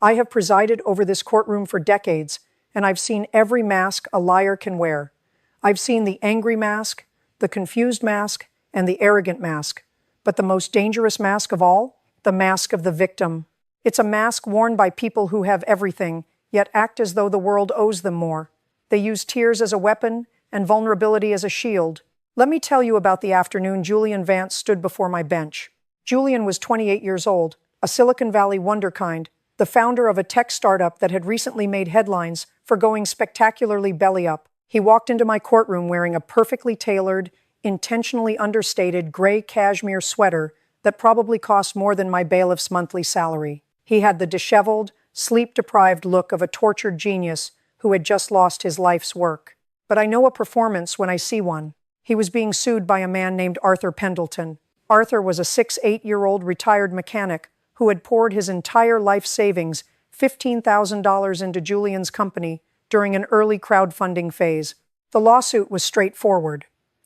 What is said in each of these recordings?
I have presided over this courtroom for decades, and I've seen every mask a liar can wear. I've seen the angry mask, the confused mask, and the arrogant mask. But the most dangerous mask of all? The mask of the victim. It's a mask worn by people who have everything, yet act as though the world owes them more. They use tears as a weapon and vulnerability as a shield. Let me tell you about the afternoon Julian Vance stood before my bench. Julian was 28 years old, a Silicon Valley wonderkind, the founder of a tech startup that had recently made headlines for going spectacularly belly up. He walked into my courtroom wearing a perfectly tailored, intentionally understated gray cashmere sweater that probably cost more than my bailiff's monthly salary. He had the disheveled, sleep-deprived look of a tortured genius who had just lost his life's work. But I know a performance when I see one. He was being sued by a man named Arthur Pendleton. Arthur was a 6'8" retired mechanic who had poured his entire life savings, $15,000, into Julian's company during an early crowdfunding phase. The lawsuit was straightforward.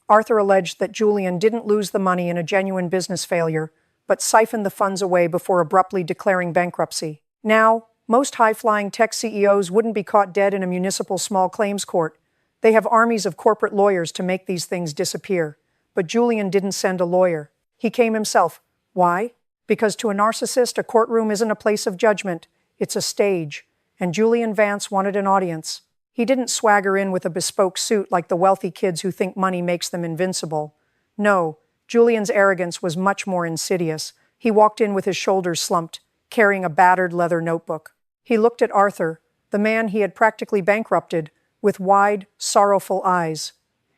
Arthur alleged that Julian didn't lose the money in a genuine business failure, but siphoned the funds away before abruptly declaring bankruptcy. Now, most high-flying tech CEOs wouldn't be caught dead in a municipal small claims court. They have armies of corporate lawyers to make these things disappear. But Julian didn't send a lawyer. He came himself. Why? Because to a narcissist, a courtroom isn't a place of judgment. It's a stage. And Julian Vance wanted an audience. He didn't swagger in with a bespoke suit like the wealthy kids who think money makes them invincible. No, Julian's arrogance was much more insidious. He walked in with his shoulders slumped, carrying a battered leather notebook. He looked at Arthur, the man he had practically bankrupted, with wide, sorrowful eyes.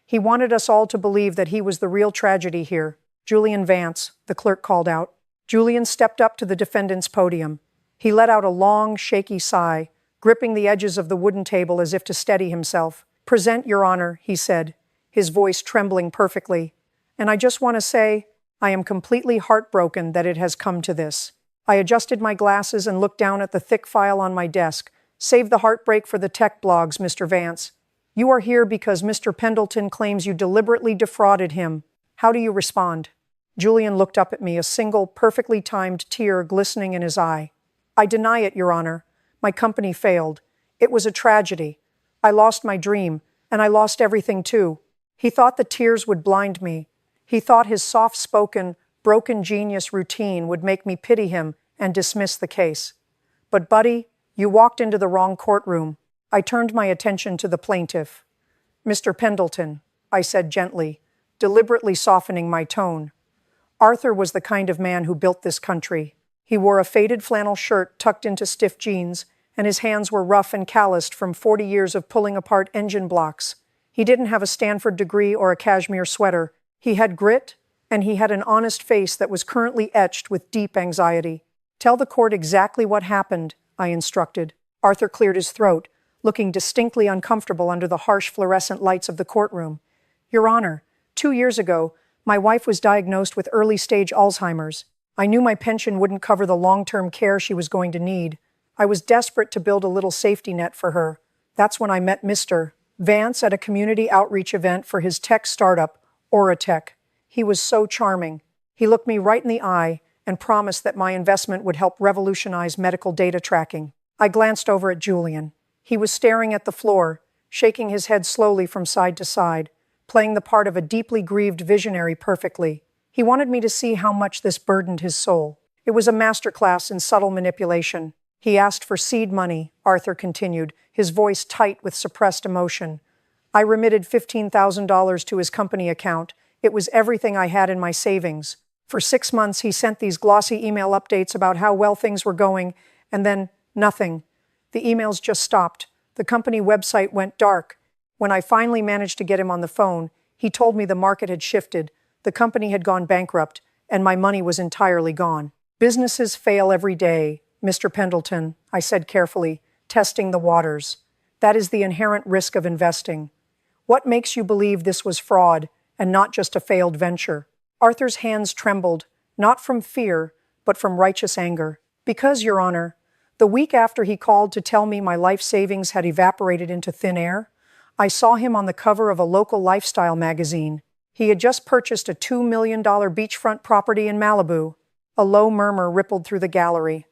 He wanted us all to believe that he was the real tragedy here. Julian Vance, the clerk called out. Julian stepped up to the defendant's podium. He let out a long, shaky sigh, gripping the edges of the wooden table as if to steady himself. "Present, Your Honor," he said, his voice trembling perfectly. "And I just want to say, I am completely heartbroken that it has come to this." I adjusted my glasses and looked down at the thick file on my desk. "Save the heartbreak for the tech blogs, Mr. Vance. You are here because Mr. Pendleton claims you deliberately defrauded him. How do you respond?" Julian looked up at me, a single, perfectly timed tear glistening in his eye. "I deny it, Your Honor. My company failed. It was a tragedy. I lost my dream, and I lost everything too." He thought the tears would blind me. He thought his soft-spoken, broken genius routine would make me pity him and dismiss the case. But, buddy, you walked into the wrong courtroom. I turned my attention to the plaintiff. "Mr. Pendleton," I said gently, deliberately softening my tone. Arthur was the kind of man who built this country. He wore a faded flannel shirt tucked into stiff jeans, and his hands were rough and calloused from 40 years of pulling apart engine blocks. He didn't have a Stanford degree or a cashmere sweater. He had grit, and he had an honest face that was currently etched with deep anxiety. "Tell the court exactly what happened," I instructed. Arthur cleared his throat, looking distinctly uncomfortable under the harsh fluorescent lights of the courtroom. "Your Honor, 2 years ago, my wife was diagnosed with early-stage Alzheimer's. I knew my pension wouldn't cover the long-term care she was going to need. I was desperate to build a little safety net for her. That's when I met Mr. Vance at a community outreach event for his tech startup, Tech. He was so charming. He looked me right in the eye and promised that my investment would help revolutionize medical data tracking." I glanced over at Julian. He was staring at the floor, shaking his head slowly from side to side, playing the part of a deeply grieved visionary perfectly. He wanted me to see how much this burdened his soul. It was a masterclass in subtle manipulation. "He asked for seed money," Arthur continued, his voice tight with suppressed emotion. "I remitted $15,000 to his company account. It was everything I had in my savings. For 6 months, he sent these glossy email updates about how well things were going, and then nothing. The emails just stopped. The company website went dark. When I finally managed to get him on the phone, he told me the market had shifted, the company had gone bankrupt, and my money was entirely gone." "Businesses fail every day, Mr. Pendleton," I said carefully, testing the waters. "That is the inherent risk of investing. What makes you believe this was fraud and not just a failed venture?" Arthur's hands trembled, not from fear, but from righteous anger. "Because, Your Honor, the week after he called to tell me my life savings had evaporated into thin air, I saw him on the cover of a local lifestyle magazine. He had just purchased a $2 million beachfront property in Malibu." A low murmur rippled through the gallery.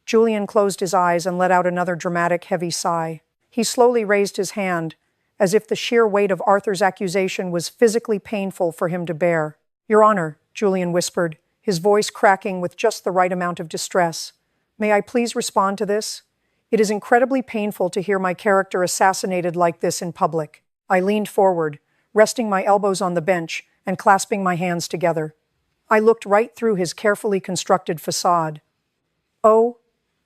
Julian closed his eyes and let out another dramatic, heavy sigh. He slowly raised his hand, as if the sheer weight of Arthur's accusation was physically painful for him to bear. "Your Honor," Julian whispered, his voice cracking with just the right amount of distress. "May I please respond to this? It is incredibly painful to hear my character assassinated like this in public." I leaned forward, resting my elbows on the bench and clasping my hands together. I looked right through his carefully constructed facade. "Oh,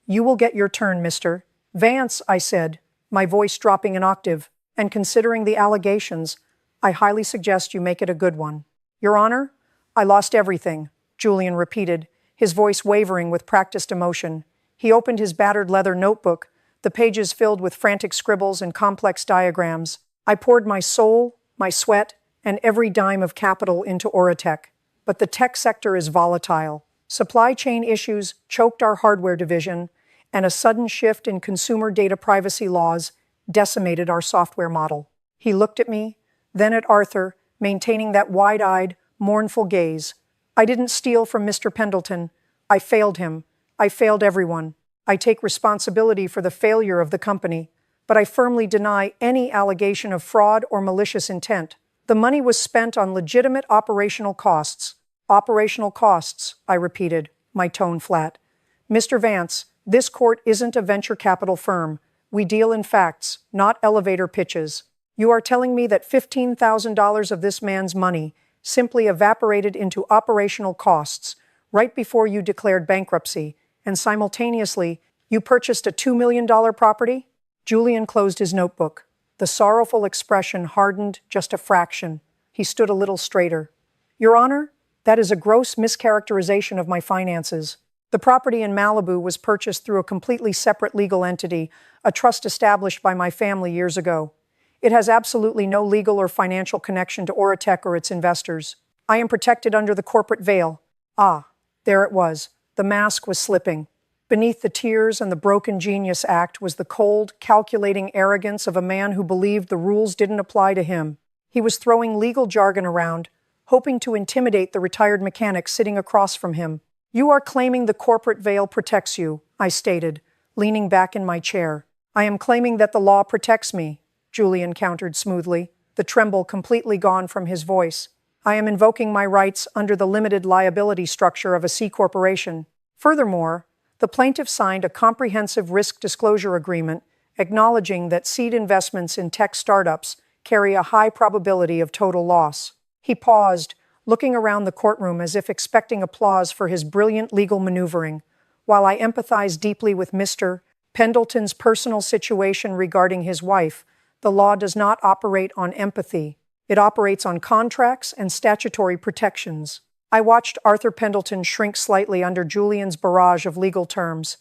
you will get your turn, Mr. Vance," I said, my voice dropping an octave, "and considering the allegations, I highly suggest you make it a good one." "Your Honor, I lost everything," Julian repeated, his voice wavering with practiced emotion. He opened his battered leather notebook, the pages filled with frantic scribbles and complex diagrams. "I poured my soul, my sweat, and every dime of capital into Oratech. But the tech sector is volatile. Supply chain issues choked our hardware division, and a sudden shift in consumer data privacy laws decimated our software model." He looked at me, then at Arthur, maintaining that wide-eyed, mournful gaze. "I didn't steal from Mr. Pendleton. I failed him. I failed everyone. I take responsibility for the failure of the company, but I firmly deny any allegation of fraud or malicious intent. The money was spent on legitimate operational costs." "Operational costs," I repeated, my tone flat. "Mr. Vance, this court isn't a venture capital firm. We deal in facts, not elevator pitches. You are telling me that $15,000 of this man's money simply evaporated into operational costs right before you declared bankruptcy, and simultaneously, you purchased a $2 million property?" Julian closed his notebook. The sorrowful expression hardened just a fraction. He stood a little straighter. "Your Honor, that is a gross mischaracterization of my finances. The property in Malibu was purchased through a completely separate legal entity, a trust established by my family years ago. It has absolutely no legal or financial connection to Oratech or its investors. I am protected under the corporate veil." Ah, there it was. The mask was slipping. Beneath the tears and the broken genius act was the cold, calculating arrogance of a man who believed the rules didn't apply to him. He was throwing legal jargon around, hoping to intimidate the retired mechanic sitting across from him. "You are claiming the corporate veil protects you," I stated, leaning back in my chair. "I am claiming that the law protects me," Julian countered smoothly, the tremble completely gone from his voice. "I am invoking my rights under the limited liability structure of a C corporation. Furthermore, the plaintiff signed a comprehensive risk disclosure agreement acknowledging that seed investments in tech startups carry a high probability of total loss." He paused, looking around the courtroom as if expecting applause for his brilliant legal maneuvering. While I empathized deeply with Mr. Pendleton's personal situation regarding his wife, the law does not operate on empathy. It operates on contracts and statutory protections. I watched Arthur Pendleton shrink slightly under Julian's barrage of legal terms.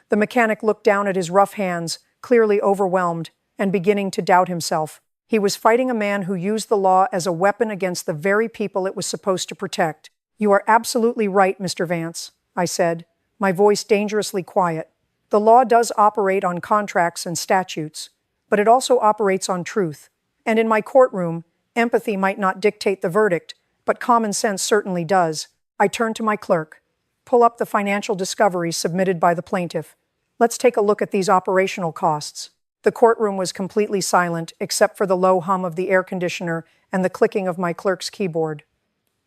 The mechanic looked down at his rough hands, clearly overwhelmed, and beginning to doubt himself. He was fighting a man who used the law as a weapon against the very people it was supposed to protect. "You are absolutely right, Mr. Vance," I said, my voice dangerously quiet. "The law does operate on contracts and statutes, but it also operates on truth. And in my courtroom, empathy might not dictate the verdict, but common sense certainly does." I turned to my clerk. "Pull up the financial discoveries submitted by the plaintiff. Let's take a look at these operational costs." The courtroom was completely silent, except for the low hum of the air conditioner and the clicking of my clerk's keyboard.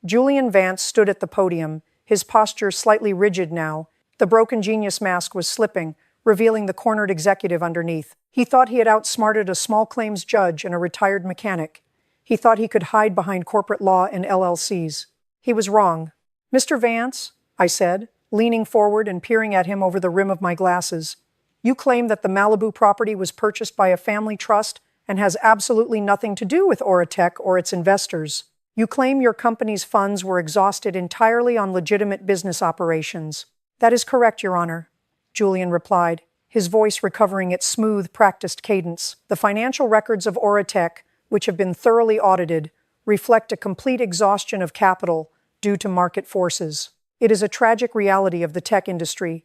Julian Vance stood at the podium, his posture slightly rigid now. The broken genius mask was slipping, revealing the cornered executive underneath. He thought he had outsmarted a small claims judge and a retired mechanic. He thought he could hide behind corporate law and LLCs. He was wrong. "Mr. Vance," I said, leaning forward and peering at him over the rim of my glasses, "you claim that the Malibu property was purchased by a family trust and has absolutely nothing to do with Oratech or its investors. You claim your company's funds were exhausted entirely on legitimate business operations." "That is correct, Your Honor," Julian replied, his voice recovering its smooth, practiced cadence. "The financial records of Oratech, which have been thoroughly audited, reflect a complete exhaustion of capital due to market forces. It is a tragic reality of the tech industry,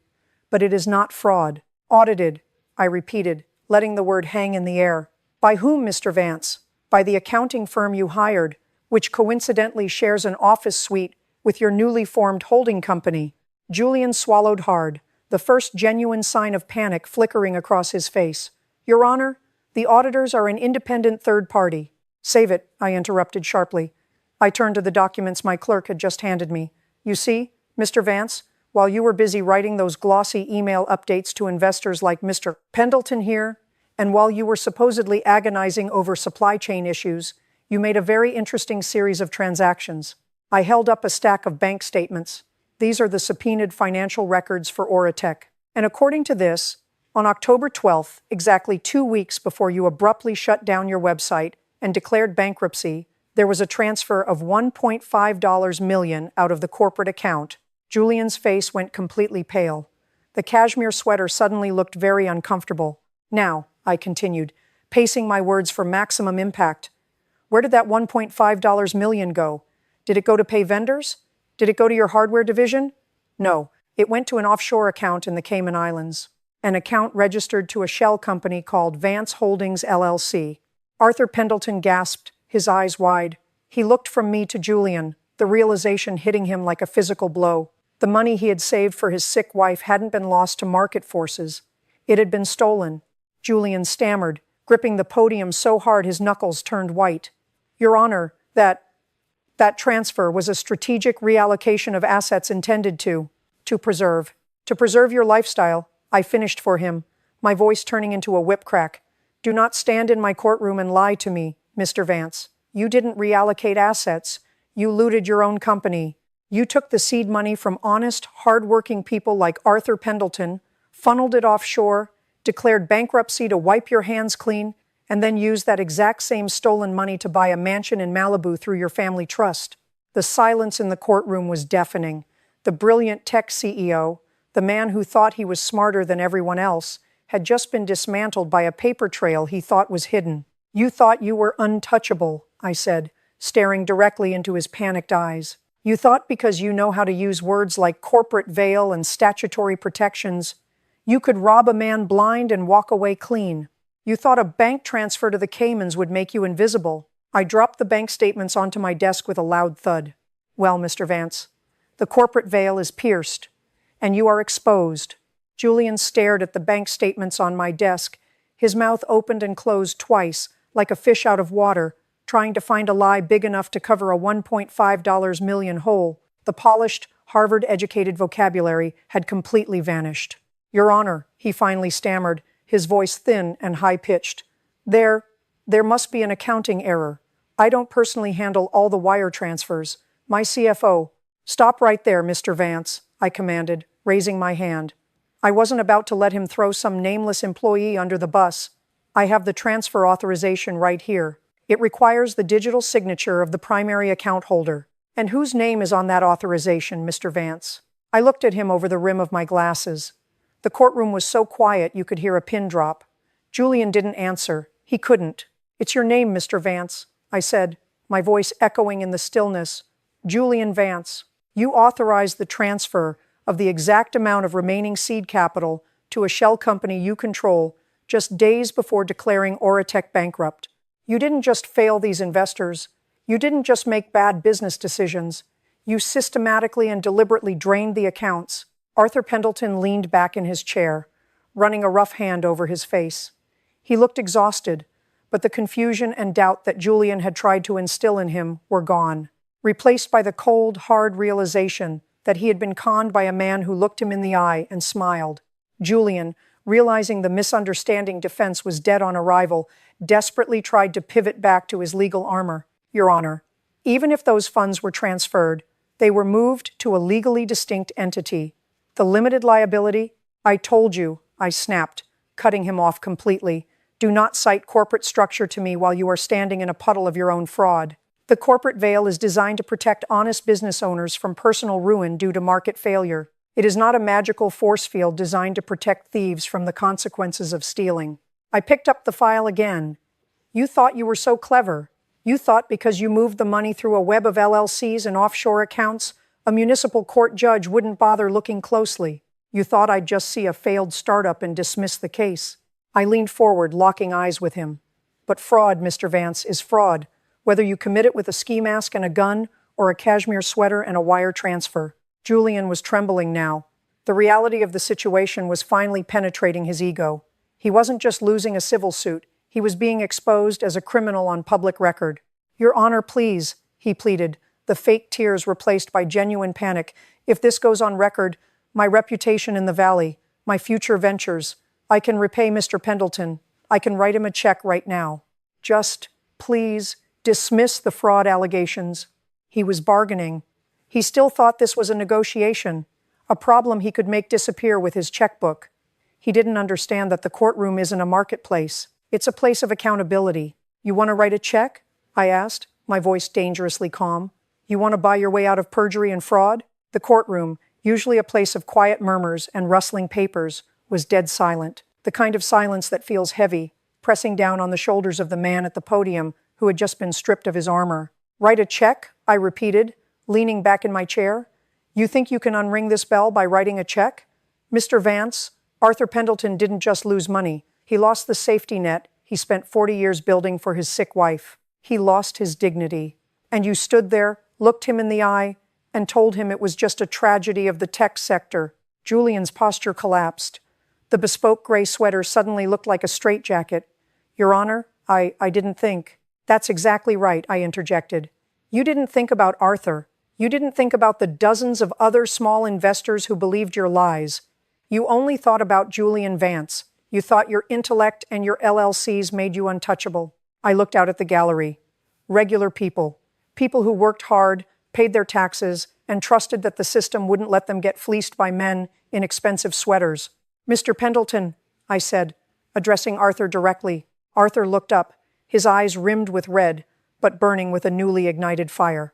but it is not fraud." "Audited," I repeated, letting the word hang in the air. "By whom, Mr. Vance?" "By the accounting firm you hired, which coincidentally shares an office suite with your newly formed holding company." Julian swallowed hard, the first genuine sign of panic flickering across his face. Your Honor, the auditors are an independent third party. Save it, I interrupted sharply. I turned to the documents my clerk had just handed me. You see, Mr. Vance, while you were busy writing those glossy email updates to investors like Mr. Pendleton here, and while you were supposedly agonizing over supply chain issues, you made a very interesting series of transactions. I held up a stack of bank statements. These are the subpoenaed financial records for Oratech. And according to this, on October 12th, exactly 2 weeks before you abruptly shut down your website and declared bankruptcy, there was a transfer of $1.5 million out of the corporate account. Julian's face went completely pale. The cashmere sweater suddenly looked very uncomfortable. Now, I continued, pacing my words for maximum impact. Where did that $1.5 million go? Did it go to pay vendors? Did it go to your hardware division? No, it went to an offshore account in the Cayman Islands. An account registered to a shell company called Vance Holdings LLC. Arthur Pendleton gasped, his eyes wide. He looked from me to Julian, the realization hitting him like a physical blow. The money he had saved for his sick wife hadn't been lost to market forces. It had been stolen. Julian stammered, gripping the podium so hard his knuckles turned white. Your Honor, that transfer was a strategic reallocation of assets intended to preserve your lifestyle. I finished for him, my voice turning into a whip crack. Do not stand in my courtroom and lie to me, Mr. Vance. You didn't reallocate assets. You looted your own company. You took the seed money from honest, hard-working people like Arthur Pendleton, funneled it offshore, declared bankruptcy to wipe your hands clean, and then used that exact same stolen money to buy a mansion in Malibu through your family trust. The silence in the courtroom was deafening. The brilliant tech CEO, the man who thought he was smarter than everyone else, had just been dismantled by a paper trail he thought was hidden. You thought you were untouchable, I said, staring directly into his panicked eyes. You thought because you know how to use words like corporate veil and statutory protections, you could rob a man blind and walk away clean. You thought a bank transfer to the Caymans would make you invisible. I dropped the bank statements onto my desk with a loud thud. Well, Mr. Vance, the corporate veil is pierced, and you are exposed. Julian stared at the bank statements on my desk, his mouth opened and closed twice, like a fish out of water, trying to find a lie big enough to cover a $1.5 million hole. The polished, Harvard-educated vocabulary had completely vanished. Your Honor, he finally stammered, his voice thin and high-pitched. There must be an accounting error. I don't personally handle all the wire transfers. My CFO. Stop right there, Mr. Vance, I commanded, raising my hand. I wasn't about to let him throw some nameless employee under the bus. I have the transfer authorization right here. It requires the digital signature of the primary account holder. And whose name is on that authorization, Mr. Vance? I looked at him over the rim of my glasses. The courtroom was so quiet you could hear a pin drop. Julian didn't answer. He couldn't. It's your name, Mr. Vance, I said, my voice echoing in the stillness. Julian Vance. You authorized the transfer of the exact amount of remaining seed capital to a shell company you control just days before declaring Oratech bankrupt. You didn't just fail these investors. You didn't just make bad business decisions. You systematically and deliberately drained the accounts. Arthur Pendleton leaned back in his chair, running a rough hand over his face. He looked exhausted, but the confusion and doubt that Julian had tried to instill in him were gone, replaced by the cold, hard realization that he had been conned by a man who looked him in the eye and smiled. Julian, realizing the misunderstanding defense was dead on arrival, desperately tried to pivot back to his legal armor. Your Honor, even if those funds were transferred, they were moved to a legally distinct entity. The limited liability? I told you, I snapped, cutting him off completely. Do not cite corporate structure to me while you are standing in a puddle of your own fraud. The corporate veil is designed to protect honest business owners from personal ruin due to market failure. It is not a magical force field designed to protect thieves from the consequences of stealing. I picked up the file again. You thought you were so clever. You thought because you moved the money through a web of LLCs and offshore accounts, a municipal court judge wouldn't bother looking closely. You thought I'd just see a failed startup and dismiss the case. I leaned forward, locking eyes with him. But fraud, Mr. Vance, is fraud, whether you commit it with a ski mask and a gun or a cashmere sweater and a wire transfer. Julian was trembling now. The reality of the situation was finally penetrating his ego. He wasn't just losing a civil suit, he was being exposed as a criminal on public record. "Your Honor, please," he pleaded, the fake tears replaced by genuine panic. "If this goes on record, my reputation in the Valley, my future ventures, I can repay Mr. Pendleton. I can write him a check right now. Just, please, dismiss the fraud allegations." He was bargaining. He still thought this was a negotiation, a problem he could make disappear with his checkbook. He didn't understand that the courtroom isn't a marketplace. It's a place of accountability. "You want to write a check?" I asked, my voice dangerously calm. "You want to buy your way out of perjury and fraud?" The courtroom, usually a place of quiet murmurs and rustling papers, was dead silent, the kind of silence that feels heavy, pressing down on the shoulders of the man at the podium who had just been stripped of his armor. "Write a check?" I repeated, leaning back in my chair. "You think you can unring this bell by writing a check? Mr. Vance, Arthur Pendleton didn't just lose money. He lost the safety net he spent 40 years building for his sick wife. He lost his dignity. And you stood there, looked him in the eye, and told him it was just a tragedy of the tech sector." Julian's posture collapsed. The bespoke gray sweater suddenly looked like a straitjacket. "Your Honor, I didn't think." "That's exactly right," I interjected. "You didn't think about Arthur. You didn't think about the dozens of other small investors who believed your lies. You only thought about Julian Vance. You thought your intellect and your LLCs made you untouchable." I looked out at the gallery. Regular people. People who worked hard, paid their taxes, and trusted that the system wouldn't let them get fleeced by men in expensive sweaters. "Mr. Pendleton," I said, addressing Arthur directly. Arthur looked up, his eyes rimmed with red, but burning with a newly ignited fire.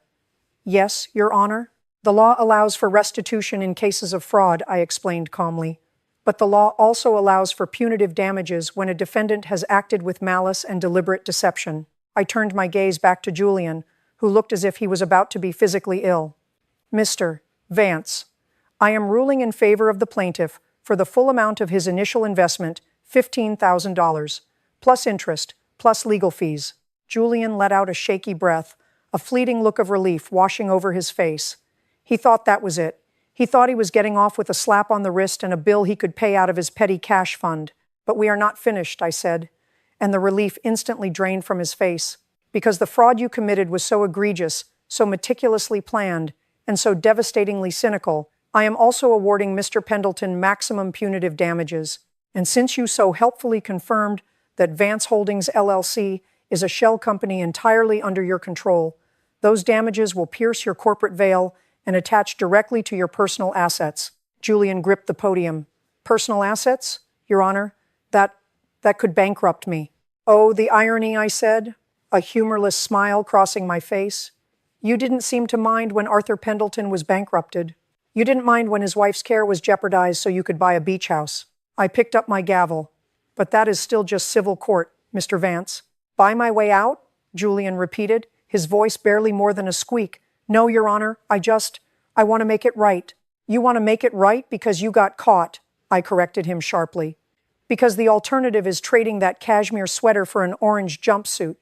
"Yes, Your Honor. The law allows for restitution in cases of fraud," I explained calmly. "But the law also allows for punitive damages when a defendant has acted with malice and deliberate deception." I turned my gaze back to Julian, who looked as if he was about to be physically ill. "Mr. Vance, I am ruling in favor of the plaintiff for the full amount of his initial investment, $15,000, plus interest, plus legal fees." Julian let out a shaky breath, a fleeting look of relief washing over his face. He thought that was it. He thought he was getting off with a slap on the wrist and a bill he could pay out of his petty cash fund. "But we are not finished," I said, and the relief instantly drained from his face. "Because the fraud you committed was so egregious, so meticulously planned, and so devastatingly cynical, I am also awarding Mr. Pendleton maximum punitive damages. And since you so helpfully confirmed that Vance Holdings LLC is a shell company entirely under your control, those damages will pierce your corporate veil and attach directly to your personal assets." Julian gripped the podium. "Personal assets, Your Honor? That could bankrupt me." "Oh, the irony," I said, a humorless smile crossing my face. "You didn't seem to mind when Arthur Pendleton was bankrupted. You didn't mind when his wife's care was jeopardized so you could buy a beach house." I picked up my gavel. "But that is still just civil court, Mr. Vance." "Buy my way out?" Julian repeated, his voice barely more than a squeak. "No, Your Honor, I want to make it right." "You want to make it right because you got caught," I corrected him sharply. "Because the alternative is trading that cashmere sweater for an orange jumpsuit.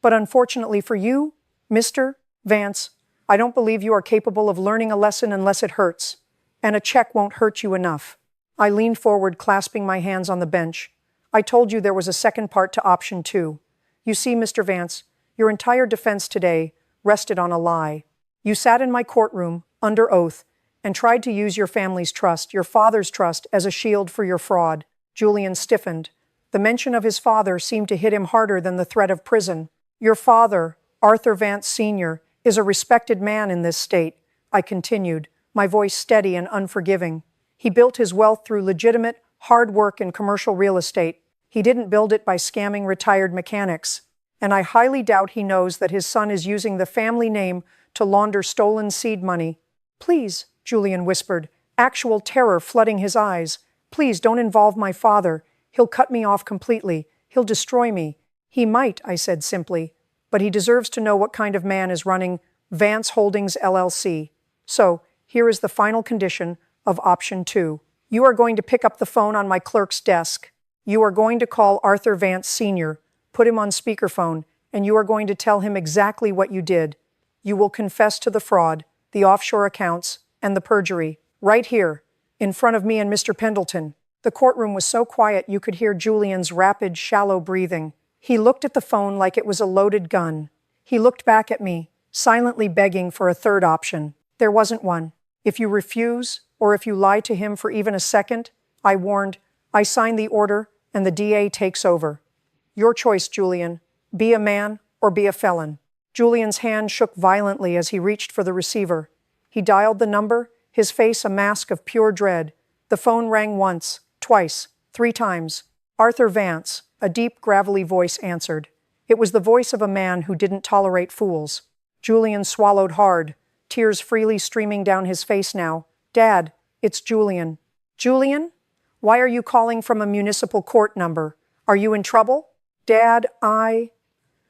But unfortunately for you, Mr. Vance, I don't believe you are capable of learning a lesson unless it hurts. And a check won't hurt you enough." I leaned forward, clasping my hands on the bench. "I told you there was a second part to option 2. You see, Mr. Vance, your entire defense today rested on a lie. You sat in my courtroom, under oath, and tried to use your family's trust, your father's trust, as a shield for your fraud." Julian stiffened. The mention of his father seemed to hit him harder than the threat of prison. "Your father, Arthur Vance Sr., is a respected man in this state," I continued, my voice steady and unforgiving. "He built his wealth through legitimate, hard work in commercial real estate. He didn't build it by scamming retired mechanics. And I highly doubt he knows that his son is using the family name to launder stolen seed money." "Please," Julian whispered, actual terror flooding his eyes. "Please don't involve my father. He'll cut me off completely. He'll destroy me." "He might," I said simply, "but he deserves to know what kind of man is running Vance Holdings LLC. So, here is the final condition of option 2. You are going to pick up the phone on my clerk's desk. You are going to call Arthur Vance Sr., put him on speakerphone, and you are going to tell him exactly what you did. You will confess to the fraud, the offshore accounts, and the perjury, right here, in front of me and Mr. Pendleton. The courtroom was so quiet you could hear Julian's rapid, shallow breathing. He looked at the phone like it was a loaded gun. He looked back at me, silently begging for a third option. There wasn't one. If you refuse, or if you lie to him for even a second, I warned, I sign the order and the DA takes over. Your choice, Julian. Be a man or be a felon. Julian's hand shook violently as he reached for the receiver. He dialed the number, his face a mask of pure dread. The phone rang once, twice, 3 times. Arthur Vance, a deep, gravelly voice answered. It was the voice of a man who didn't tolerate fools. Julian swallowed hard, tears freely streaming down his face now. Dad, it's Julian. Julian? Why are you calling from a municipal court number? Are you in trouble? Dad, I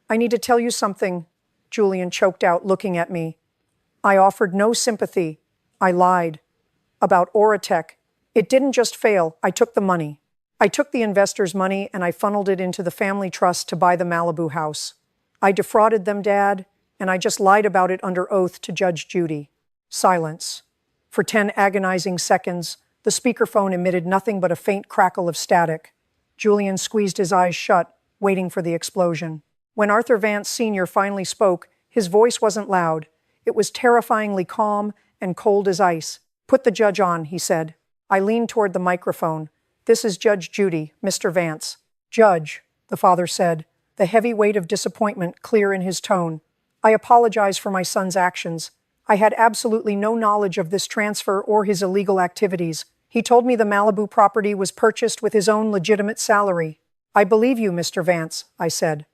need to tell you something, Julian choked out, looking at me. I offered no sympathy. I lied. About Oratech. It didn't just fail, I took the money. I took the investors' money and I funneled it into the family trust to buy the Malibu house. I defrauded them, Dad, and I just lied about it under oath to Judge Judy. Silence. For 10 agonizing seconds, the speakerphone emitted nothing but a faint crackle of static. Julian squeezed his eyes shut, waiting for the explosion. When Arthur Vance Sr. finally spoke, his voice wasn't loud. It was terrifyingly calm and cold as ice. Put the judge on, he said. I leaned toward the microphone. This is Judge Judy, Mr. Vance. Judge, the father said, the heavy weight of disappointment clear in his tone. I apologize for my son's actions. I had absolutely no knowledge of this transfer or his illegal activities. He told me the Malibu property was purchased with his own legitimate salary. I believe you, Mr. Vance, I said.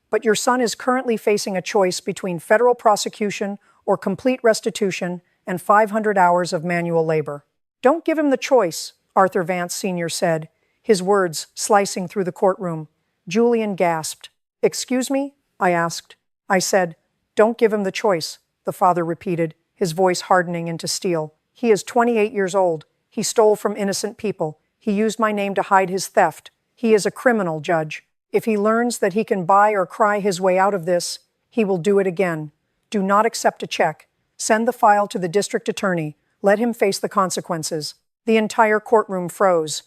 But your son is currently facing a choice between federal prosecution or complete restitution and 500 hours of manual labor. Don't give him the choice, Arthur Vance Sr. said, his words slicing through the courtroom. Julian gasped. Excuse me? I asked. I said, don't give him the choice, the father repeated, his voice hardening into steel. He is 28 years old. He stole from innocent people. He used my name to hide his theft. He is a criminal, Judge. If he learns that he can buy or cry his way out of this, he will do it again. Do not accept a check. Send the file to the district attorney. Let him face the consequences. The entire courtroom froze.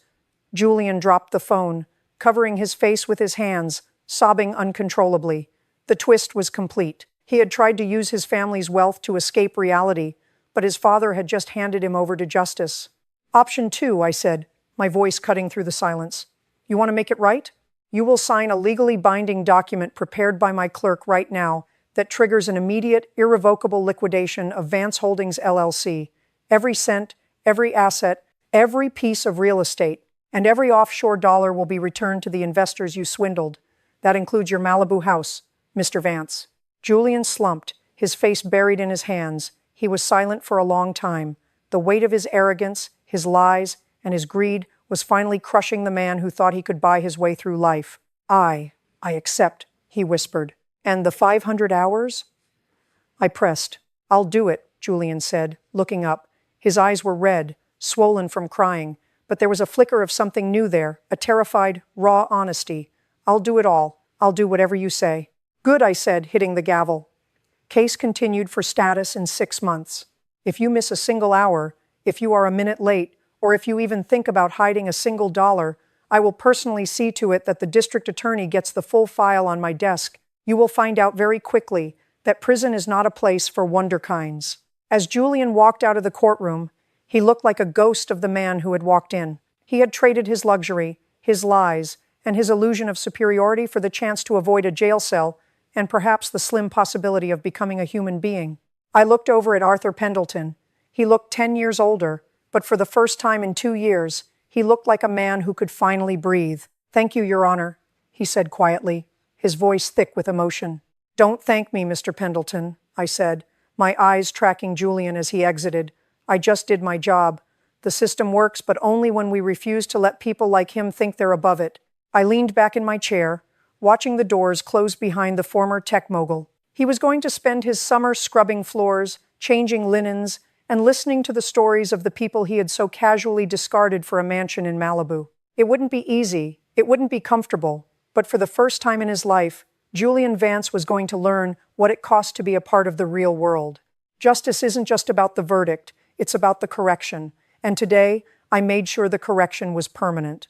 Julian dropped the phone, covering his face with his hands, sobbing uncontrollably. The twist was complete. He had tried to use his family's wealth to escape reality, but his father had just handed him over to justice. Option 2, I said, my voice cutting through the silence. You want to make it right? You will sign a legally binding document prepared by my clerk right now that triggers an immediate, irrevocable liquidation of Vance Holdings LLC. Every cent, every asset, every piece of real estate, and every offshore dollar will be returned to the investors you swindled. That includes your Malibu house, Mr. Vance. Julian slumped, his face buried in his hands. He was silent for a long time. The weight of his arrogance, his lies, and his greed was finally crushing the man who thought he could buy his way through life. I accept, he whispered. And the 500 hours? I pressed. I'll do it, Julian said, looking up. His eyes were red, swollen from crying, but there was a flicker of something new there, a terrified, raw honesty. I'll do it all. I'll do whatever you say. Good, I said, hitting the gavel. Case continued for status in 6 months. If you miss a single hour, if you are a minute late, or if you even think about hiding a single dollar, I will personally see to it that the district attorney gets the full file on my desk. You will find out very quickly that prison is not a place for wonderkinds. As Julian walked out of the courtroom, he looked like a ghost of the man who had walked in. He had traded his luxury, his lies, and his illusion of superiority for the chance to avoid a jail cell and perhaps the slim possibility of becoming a human being. I looked over at Arthur Pendleton. He looked 10 years older, but for the first time in 2 years, he looked like a man who could finally breathe. Thank you, Your Honor, he said quietly, his voice thick with emotion. Don't thank me, Mr. Pendleton, I said, my eyes tracking Julian as he exited. I just did my job. The system works, but only when we refuse to let people like him think they're above it. I leaned back in my chair, watching the doors close behind the former tech mogul. He was going to spend his summer scrubbing floors, changing linens, and listening to the stories of the people he had so casually discarded for a mansion in Malibu. It wouldn't be easy, it wouldn't be comfortable, but for the first time in his life, Julian Vance was going to learn what it cost to be a part of the real world. Justice isn't just about the verdict, it's about the correction. And today, I made sure the correction was permanent.